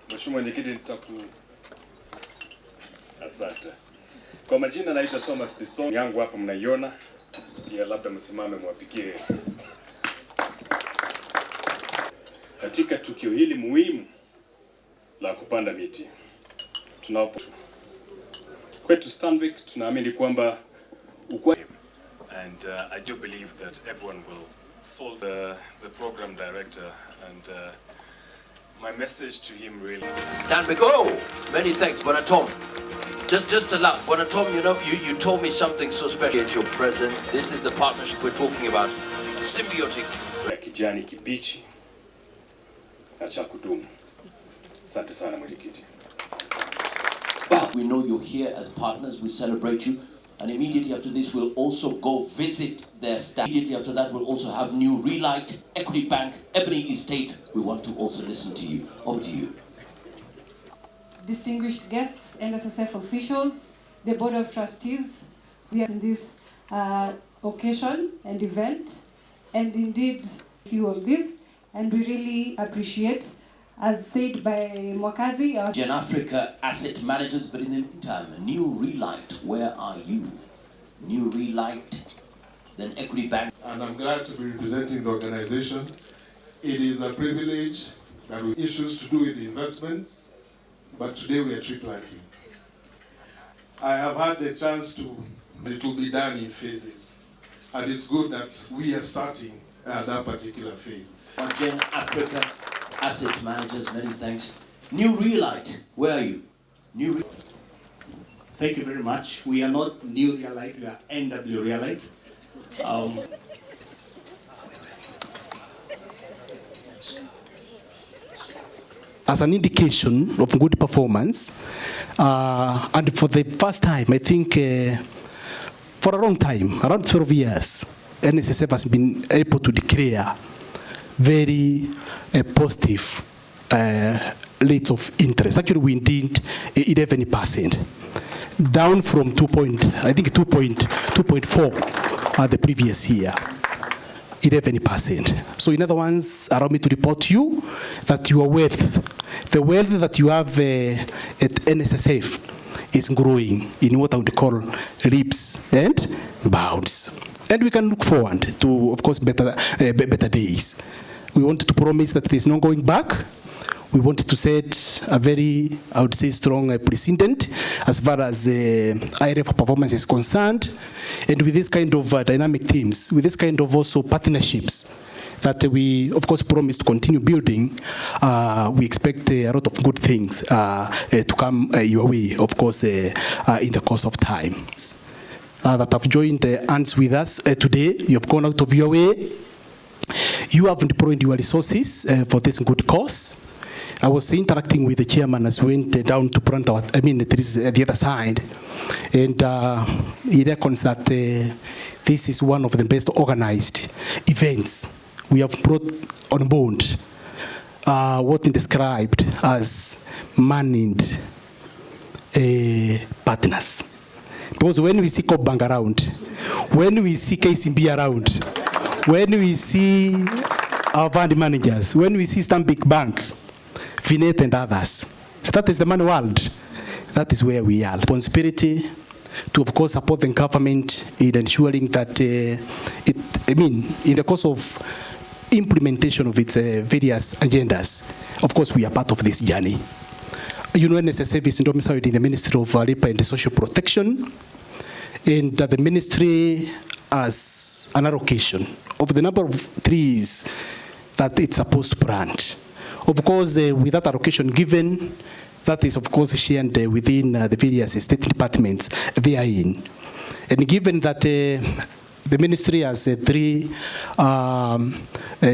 Mheshimiwa Mwenyekiti, asante. Kwa majina naitwa Thomas Bison, yangu hapa mnaiona. Pia labda msimame mwapigie. Katika tukio hili muhimu la kupanda miti. Kwetu Stanbic tunaamini kwamba and I do believe that everyone will solve the program director and my message to him really. Stanbic, oh, many thanks, Bwana Tom. Just allow, Bwana Tom, you know, you told me something so special at your presence. This is the partnership we're talking about. Symbiotic. Kijani kibichi na cha kudumu. Asante sana mwenyekiti. We know you're here as partners. We celebrate you. And immediately after this, we'll also go visit their staff. Immediately after that, we'll also have New Relight, Equity Bank, Ebony Estate. We want to also listen to you. Over to you. Distinguished guests, NSSF officials, the Board of Trustees, we are in this occasion and event, and indeed you all this, and we really appreciate, as said by Mwakazi, our Gen Africa Asset Managers, but in the meantime, New Relight, where are you? New Relight, then Equity Bank. And I'm glad to be representing the organization. It is a privilege that we issues to do with the investments, but today we are tree planting. I have had the chance to, but it will be done in phases. And it's good that we are starting that particular phase. Gen Africa Asset Managers, many thanks. New Relight, where are you? New Thank you very much. We are not New Relight, we are NW Relight. As an indication of good performance, and for the first time, I think for a long time, around 12 years, NSSF has been able to declare very positive rates of interest. Actually, we did 11%, down from 2.4 the previous year. 11%. So in other words, allow me to report to you that your wealth, the wealth that you have at NSSF is growing in what I would call leaps and bounds. And we can look forward to, of course, better days. We want to promise that there's no going back. We wanted to set a very, I would say, strong precedent as far as IRF performance is concerned. And with this kind of dynamic teams, with this kind of also partnerships that we, of course, promise to continue building, we expect a lot of good things to come your way, of course, in the course of time. That have joined hands with us today. You have gone out of your way. You have deployed your resources for this good cause. I was interacting with the chairman as we went down to plant our, the other side, and he reckons that this is one of the best organized events we have brought on board. What is described as managed partners. Because when we see Bank around, when we see KCB around, when we see our fund managers, when we see Stanbic Bank, Finet and others. So that is the money world. That is where we are. Responsibility to, of course, support the government in ensuring that, in the course of implementation of its various agendas, of course, we are part of this journey. You know, NSSF is domiciled in the Ministry of Labor and Social Protection, and the ministry has an allocation of the number of trees that it's supposed to plant. Of course, with that allocation given, that is, of course, shared within the various state departments they are in. And given that the ministry has 3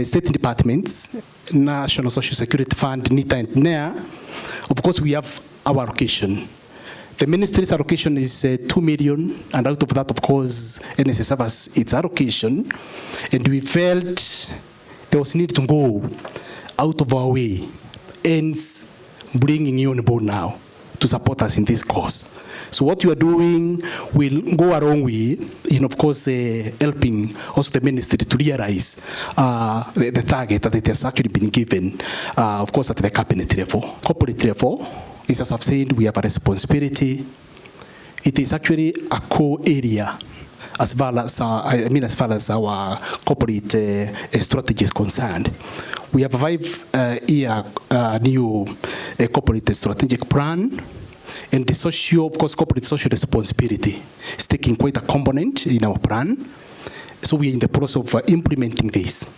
state departments, National Social Security Fund, NITA, and NEA, of course, we have our allocation. The ministry's allocation is 2 million, and out of that, of course, NSSF has its allocation, and we felt there was need to go out of our way, hence bringing you on board now to support us in this cause. So what you are doing will go a long way in, of course, helping also the ministry to realize the target that it has actually been given, of course, at the cabinet level. Corporate level, is, as I've said, we have a responsibility. It is actually a core area as far as as far as our corporate strategy is concerned. We have a 5-year new corporate strategic plan, and the social, of course, corporate social responsibility is taking quite a component in our plan. So we are in the process of implementing this.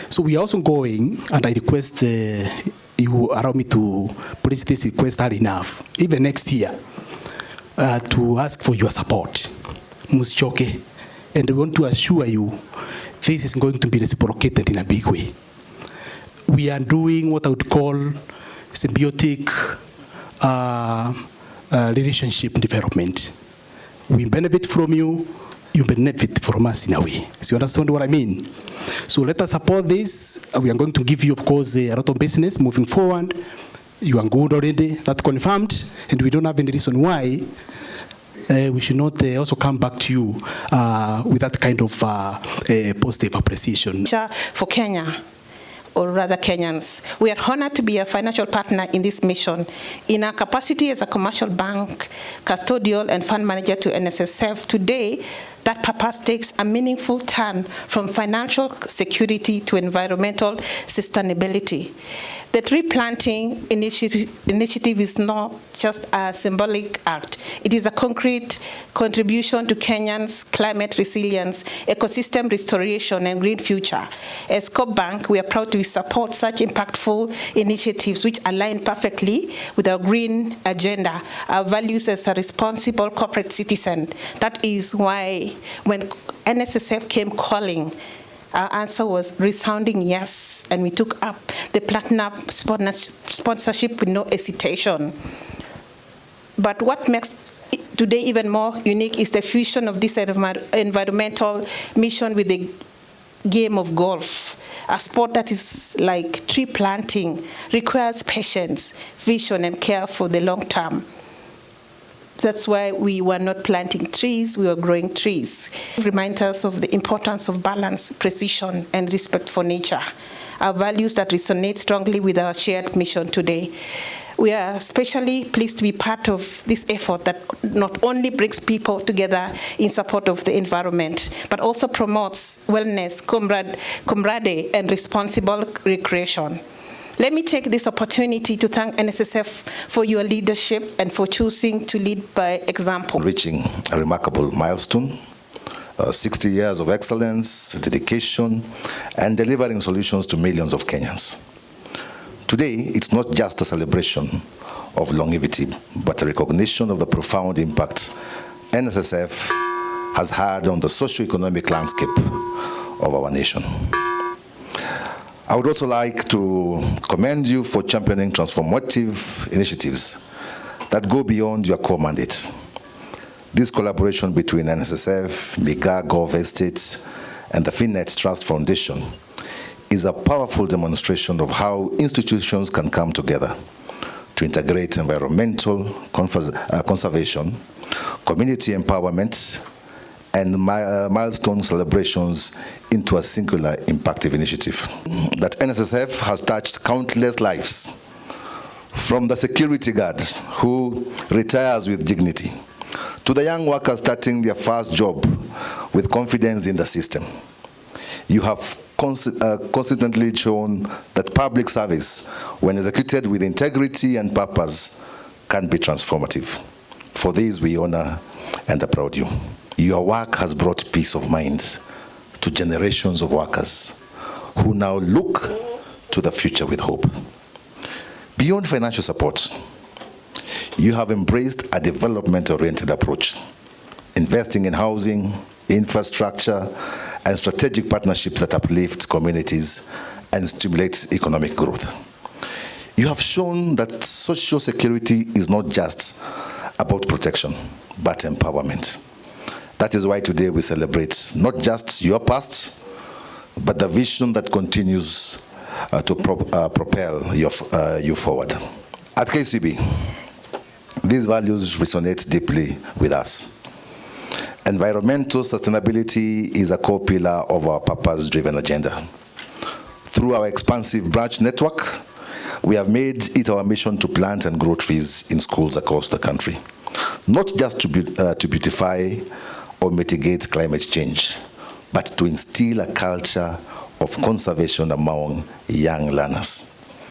So we are also going, and I request you allow me to place this request early enough, even next year, to ask for your support. Muschoke, and we want to assure you this is going to be reciprocated in a big way. We are doing what I would call symbiotic relationship development. We benefit from you, you benefit from us in a way. So you understand what I mean? So let us support this. We are going to give you, of course, a lot of business moving forward. You are good already, that's confirmed, and we don't have any reason why we should not also come back to you with that kind of positive appreciation. For Kenya, or rather Kenyans, we are honored to be a financial partner in this mission. In our capacity as a commercial bank, custodial and fund manager to NSSF, today, that purpose takes a meaningful turn from financial security to environmental sustainability. The tree planting initiative is not just a symbolic act. It is a concrete contribution to Kenyans' climate resilience, ecosystem restoration, and green future. As COP Bank, we are proud to support such impactful initiatives which align perfectly with our green agenda, our values as a responsible corporate citizen. That is why when NSSF came calling, our answer was resounding yes, and we took up the platinum sponsorship with no hesitation. But what makes today even more unique is the fusion of this environmental mission with the game of golf. A sport that is like tree planting, requires patience, vision, and care for the long term. That's why we were not planting trees, we were growing trees. It reminds us of the importance of balance, precision, and respect for nature, our values that resonate strongly with our shared mission today. We are especially pleased to be part of this effort that not only brings people together in support of the environment, but also promotes wellness, camaraderie, and responsible recreation. Let me take this opportunity to thank NSSF for your leadership and for choosing to lead by example. Reaching a remarkable milestone, 60 years of excellence, dedication, and delivering solutions to millions of Kenyans. Today, it's not just a celebration of longevity, but a recognition of the profound impact NSSF has had on the socio-economic landscape of our nation. I would also like to commend you for championing transformative initiatives that go beyond your core mandate. This collaboration between NSSF, MIGA, Gov Estates, and the Finnet Trust Foundation is a powerful demonstration of how institutions can come together to integrate environmental conservation, community empowerment, and milestone celebrations into a singular impactful initiative. That NSSF has touched countless lives, from the security guard who retires with dignity, to the young workers starting their first job with confidence in the system. You have consistently shown that public service, when executed with integrity and purpose, can be transformative. For this, we honor and applaud you. Your work has brought peace of mind to generations of workers who now look to the future with hope. Beyond financial support, you have embraced a development-oriented approach, investing in housing, infrastructure, and strategic partnerships that uplift communities and stimulate economic growth. You have shown that social security is not just about protection, but empowerment. That is why today we celebrate not just your past, but the vision that continues to propel you forward. At KCB, These values resonate deeply with us. Environmental sustainability is a core pillar of our purpose-driven agenda. Through our expansive branch network, we have made it our mission to plant and grow trees in schools across the country, not just to beautify or mitigate climate change, but to instill a culture of conservation among young learners.